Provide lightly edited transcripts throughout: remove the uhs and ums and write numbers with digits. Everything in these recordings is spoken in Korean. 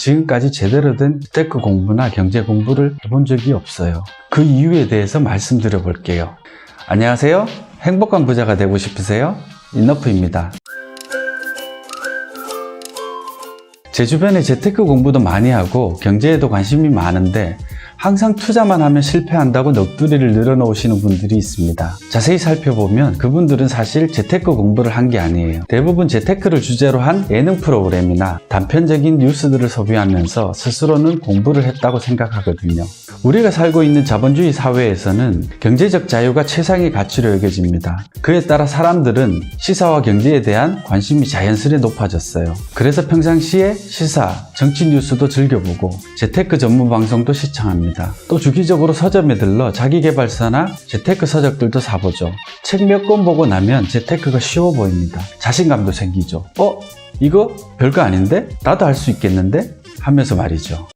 지금까지 제대로 된 재테크 공부나 경제 공부를 해본 적이 없어요. 그 이유에 대해서 말씀드려 볼게요. 안녕하세요. 행복한 부자가 되고 싶으세요? 인너프입니다. 제 주변에 재테크 공부도 많이 하고 경제에도 관심이 많은데 항상 투자만 하면 실패한다고 넋두리를 늘어놓으시는 분들이 있습니다. 자세히 살펴보면 그분들은 사실 재테크 공부를 한 게 아니에요. 대부분 재테크를 주제로 한 예능 프로그램이나 단편적인 뉴스들을 소비하면서 스스로는 공부를 했다고 생각하거든요. 우리가 살고 있는 자본주의 사회에서는 경제적 자유가 최상의 가치로 여겨집니다. 그에 따라 사람들은 시사와 경제에 대한 관심이 자연스레 높아졌어요. 그래서 평상시에 시사, 정치 뉴스도 즐겨보고 재테크 전문 방송도 시청합니다. 또 주기적으로 서점에 들러 자기계발서나 재테크 서적들도 사보죠. 책 몇 권 보고 나면 재테크가 쉬워 보입니다. 자신감도 생기죠. 이거 별거 아닌데? 나도 할 수 있겠는데? 하면서 말이죠.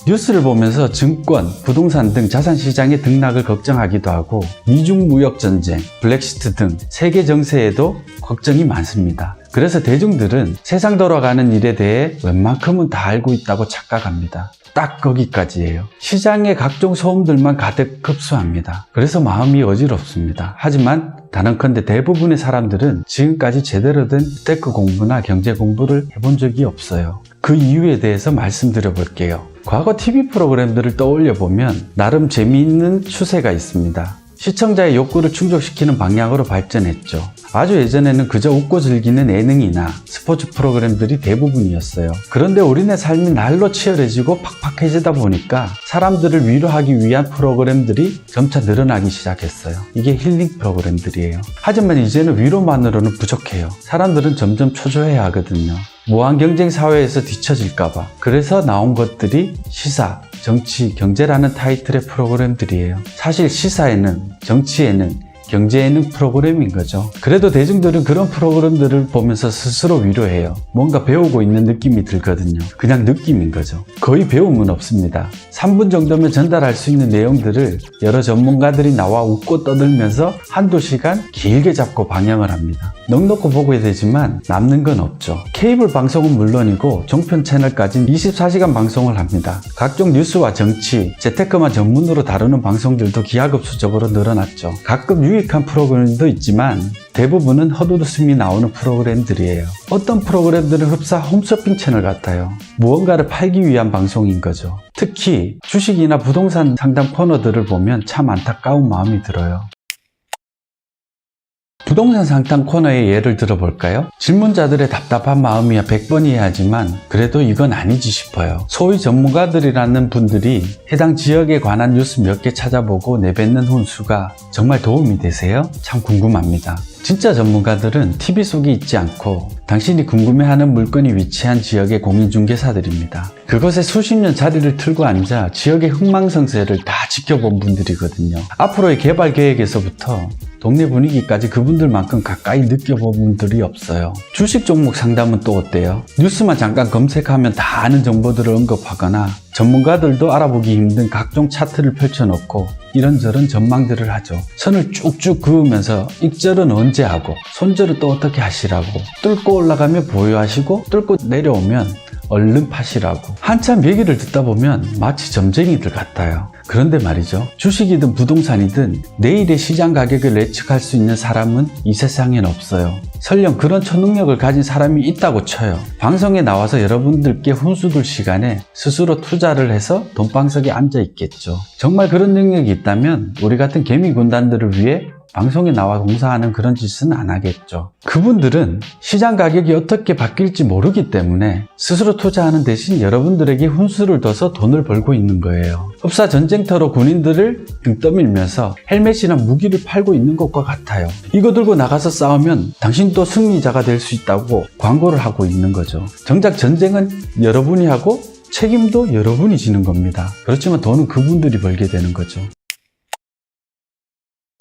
뉴스를 보면서 증권, 부동산 등 자산시장의 등락을 걱정하기도 하고 미중 무역전쟁, 브렉시트 등 세계 정세에도 걱정이 많습니다. 그래서 대중들은 세상 돌아가는 일에 대해 웬만큼은 다 알고 있다고 착각합니다. 딱 거기까지예요. 시장의 각종 소음들만 가득 흡수합니다. 그래서 마음이 어지럽습니다. 하지만 단언컨대 대부분의 사람들은 지금까지 제대로 된 재테크 공부나 경제 공부를 해본 적이 없어요. 그 이유에 대해서 말씀드려 볼게요. 과거 TV 프로그램들을 떠올려 보면 나름 재미있는 추세가 있습니다. 시청자의 욕구를 충족시키는 방향으로 발전했죠. 아주 예전에는 그저 웃고 즐기는 예능이나 스포츠 프로그램들이 대부분이었어요. 그런데 우리네 삶이 날로 치열해지고 팍팍해지다 보니까 사람들을 위로하기 위한 프로그램들이 점차 늘어나기 시작했어요. 이게 힐링 프로그램들이에요. 하지만 이제는 위로만으로는 부족해요. 사람들은 점점 초조해야 하거든요. 무한 경쟁 사회에서 뒤처질까봐. 그래서 나온 것들이 시사, 정치, 경제라는 타이틀의 프로그램들이에요. 사실 시사에는, 정치에는, 경제에는 프로그램인 거죠. 그래도 대중들은 그런 프로그램들을 보면서 스스로 위로해요. 뭔가 배우고 있는 느낌이 들거든요. 그냥 느낌인 거죠. 거의 배움은 없습니다. 3분 정도면 전달할 수 있는 내용들을 여러 전문가들이 나와 웃고 떠들면서 한두 시간 길게 잡고 방영을 합니다. 넉넉히 보게 되지만 남는 건 없죠. 케이블 방송은 물론이고 종편 채널까지 24시간 방송을 합니다. 각종 뉴스와 정치, 재테크만 전문으로 다루는 방송들도 기하급수적으로 늘어났죠. 가끔 유익한 프로그램도 있지만 대부분은 헛웃음이 나오는 프로그램들이에요. 어떤 프로그램들은 흡사 홈쇼핑 채널 같아요. 무언가를 팔기 위한 방송인 거죠. 특히 주식이나 부동산 상담 코너들을 보면 참 안타까운 마음이 들어요. 부동산 상담 코너의 예를 들어볼까요? 질문자들의 답답한 마음이야 100번이어야 하지만 그래도 이건 아니지 싶어요. 소위 전문가들이라는 분들이 해당 지역에 관한 뉴스 몇 개 찾아보고 내뱉는 훈수가 정말 도움이 되세요? 참 궁금합니다. 진짜 전문가들은 TV 속에 있지 않고 당신이 궁금해하는 물건이 위치한 지역의 공인중개사들입니다. 그것에 수십 년 자리를 틀고 앉아 지역의 흥망성쇠를 다 지켜본 분들이거든요. 앞으로의 개발 계획에서부터 동네 분위기까지 그분들만큼 가까이 느껴본 분들이 없어요. 주식 종목 상담은 또 어때요? 뉴스만 잠깐 검색하면 다 아는 정보들을 언급하거나 전문가들도 알아보기 힘든 각종 차트를 펼쳐놓고 이런저런 전망들을 하죠. 선을 쭉쭉 그으면서 익절은 언제 하고 손절은 또 어떻게 하시라고, 뚫고 올라가면 보유하시고 뚫고 내려오면 얼른 파시라고. 한참 얘기를 듣다 보면 마치 점쟁이들 같아요. 그런데 말이죠. 주식이든 부동산이든 내일의 시장 가격을 예측할 수 있는 사람은 이 세상엔 없어요. 설령 그런 초능력을 가진 사람이 있다고 쳐요. 방송에 나와서 여러분들께 훈수 둘 시간에 스스로 투자를 해서 돈방석에 앉아 있겠죠. 정말 그런 능력이 있다면 우리 같은 개미 군단들을 위해 방송에 나와 봉사하는 그런 짓은 안 하겠죠. 그분들은 시장 가격이 어떻게 바뀔지 모르기 때문에 스스로 투자하는 대신 여러분들에게 훈수를 둬서 돈을 벌고 있는 거예요. 흡사 전쟁터로 군인들을 등 떠밀면서 헬멧이나 무기를 팔고 있는 것과 같아요. 이거 들고 나가서 싸우면 당신도 승리자가 될 수 있다고 광고를 하고 있는 거죠. 정작 전쟁은 여러분이 하고 책임도 여러분이 지는 겁니다. 그렇지만 돈은 그분들이 벌게 되는 거죠.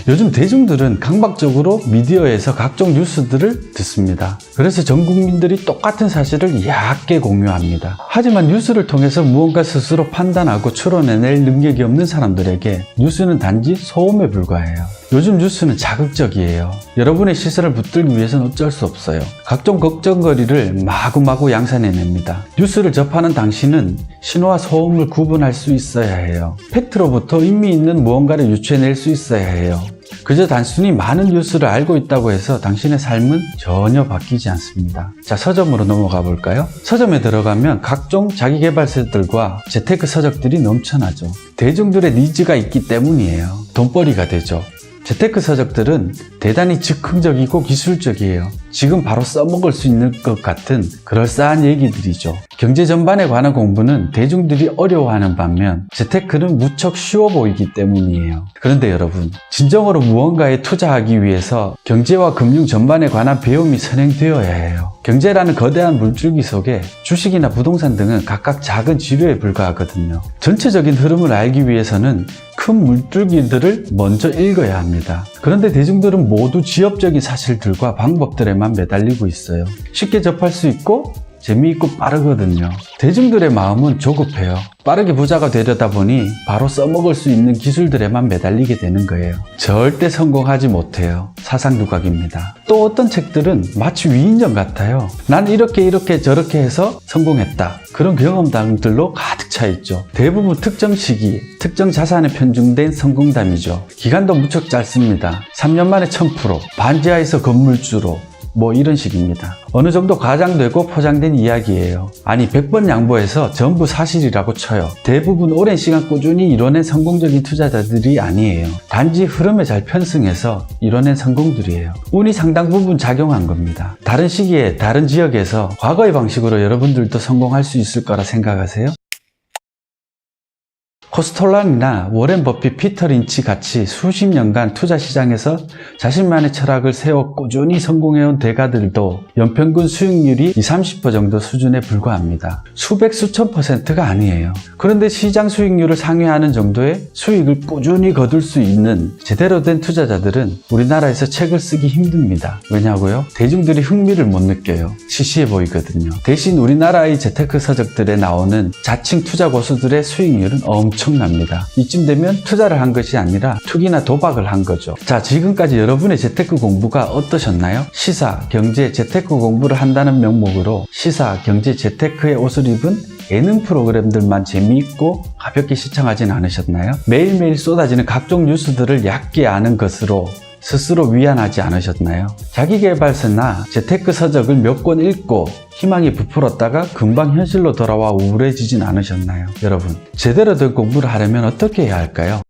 요즘 대중들은 강박적으로 미디어에서 각종 뉴스들을 듣습니다. 그래서 전 국민들이 똑같은 사실을 얕게 공유합니다. 하지만 뉴스를 통해서 무언가 스스로 판단하고 추론해낼 능력이 없는 사람들에게 뉴스는 단지 소음에 불과해요. 요즘 뉴스는 자극적이에요. 여러분의 시선을 붙들기 위해서는 어쩔 수 없어요. 각종 걱정거리를 마구마구 양산해냅니다. 뉴스를 접하는 당신은 신호와 소음을 구분할 수 있어야 해요. 팩트로부터 의미 있는 무언가를 유추해낼 수 있어야 해요. 그저 단순히 많은 뉴스를 알고 있다고 해서 당신의 삶은 전혀 바뀌지 않습니다. 자, 서점으로 넘어가 볼까요? 서점에 들어가면 각종 자기계발서들과 재테크 서적들이 넘쳐나죠. 대중들의 니즈가 있기 때문이에요. 돈벌이가 되죠. 재테크 서적들은 대단히 즉흥적이고 기술적이에요. 지금 바로 써먹을 수 있는 것 같은 그럴싸한 얘기들이죠. 경제 전반에 관한 공부는 대중들이 어려워하는 반면 재테크는 무척 쉬워 보이기 때문이에요. 그런데 여러분, 진정으로 무언가에 투자하기 위해서 경제와 금융 전반에 관한 배움이 선행되어야 해요. 경제라는 거대한 물줄기 속에 주식이나 부동산 등은 각각 작은 지류에 불과하거든요. 전체적인 흐름을 알기 위해서는 큰 물줄기들을 먼저 읽어야 합니다. 그런데 대중들은 모두 지엽적인 사실들과 방법들에만 매달리고 있어요. 쉽게 접할 수 있고 재미있고 빠르거든요. 대중들의 마음은 조급해요. 빠르게 부자가 되려다 보니 바로 써먹을 수 있는 기술들에만 매달리게 되는 거예요. 절대 성공하지 못해요. 사상두각입니다. 또 어떤 책들은 마치 위인전 같아요. 난 이렇게 저렇게 해서 성공했다. 그런 경험담들로 가득 차 있죠. 대부분 특정 시기, 특정 자산에 편중된 성공담이죠. 기간도 무척 짧습니다. 3년 만에 1000%, 반지하에서 건물주로, 이런 식입니다. 어느 정도 과장되고 포장된 이야기예요. 아니 100번 양보해서 전부 사실이라고 쳐요. 대부분 오랜 시간 꾸준히 이뤄낸 성공적인 투자자들이 아니에요. 단지 흐름에 잘 편승해서 이뤄낸 성공들이에요. 운이 상당 부분 작용한 겁니다. 다른 시기에 다른 지역에서 과거의 방식으로 여러분들도 성공할 수 있을 거라 생각하세요? 코스톨란이나 워렌 버핏, 피터 린치 같이 수십 년간 투자 시장에서 자신만의 철학을 세워 꾸준히 성공해온 대가들도 연평균 수익률이 20~30% 정도 수준에 불과합니다. 수백, 수천 %가 아니에요. 그런데 시장 수익률을 상회하는 정도의 수익을 꾸준히 거둘 수 있는 제대로 된 투자자들은 우리나라에서 책을 쓰기 힘듭니다. 왜냐고요? 대중들이 흥미를 못 느껴요. 시시해 보이거든요. 대신 우리나라의 재테크 서적들에 나오는 자칭 투자 고수들의 수익률은 엄청납니다. 이쯤 되면 투자를 한 것이 아니라 투기나 도박을 한 거죠. 자, 지금까지 여러분의 재테크 공부가 어떠셨나요? 시사, 경제, 재테크 공부를 한다는 명목으로 시사, 경제, 재테크의 옷을 입은 예능 프로그램들만 재미있고 가볍게 시청하진 않으셨나요? 매일매일 쏟아지는 각종 뉴스들을 얕게 아는 것으로 스스로 위안하지 않으셨나요? 자기계발서나 재테크 서적을 몇 권 읽고 희망이 부풀었다가 금방 현실로 돌아와 우울해지진 않으셨나요? 여러분, 제대로 된 공부를 하려면 어떻게 해야 할까요?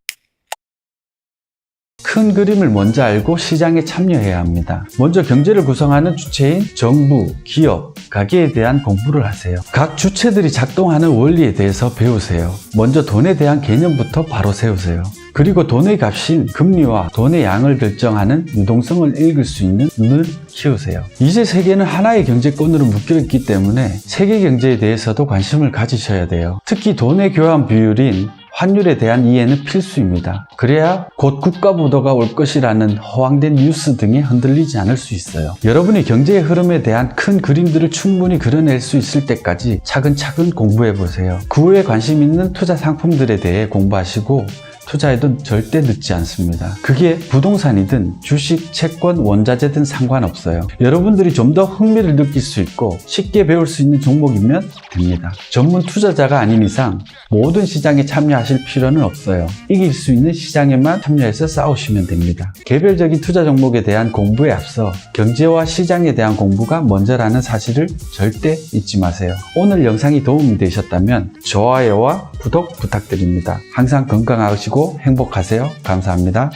큰 그림을 먼저 알고 시장에 참여해야 합니다. 먼저 경제를 구성하는 주체인 정부, 기업, 가게에 대한 공부를 하세요. 각 주체들이 작동하는 원리에 대해서 배우세요. 먼저 돈에 대한 개념부터 바로 세우세요. 그리고 돈의 값인 금리와 돈의 양을 결정하는 유동성을 읽을 수 있는 눈을 키우세요. 이제 세계는 하나의 경제권으로 묶여있기 때문에 세계 경제에 대해서도 관심을 가지셔야 돼요. 특히 돈의 교환 비율인 환율에 대한 이해는 필수입니다. 그래야 곧 국가부도가 올 것이라는 허황된 뉴스 등에 흔들리지 않을 수 있어요. 여러분이 경제의 흐름에 대한 큰 그림들을 충분히 그려낼 수 있을 때까지 차근차근 공부해보세요. 그 후에 관심 있는 투자 상품들에 대해 공부하시고 투자해도 절대 늦지 않습니다. 그게 부동산이든 주식, 채권, 원자재든 상관없어요. 여러분들이 좀 더 흥미를 느낄 수 있고 쉽게 배울 수 있는 종목이면 됩니다. 전문 투자자가 아닌 이상 모든 시장에 참여하실 필요는 없어요. 이길 수 있는 시장에만 참여해서 싸우시면 됩니다. 개별적인 투자 종목에 대한 공부에 앞서 경제와 시장에 대한 공부가 먼저라는 사실을 절대 잊지 마세요. 오늘 영상이 도움이 되셨다면 좋아요와 구독 부탁드립니다. 항상 건강하시고 행복하세요. 감사합니다.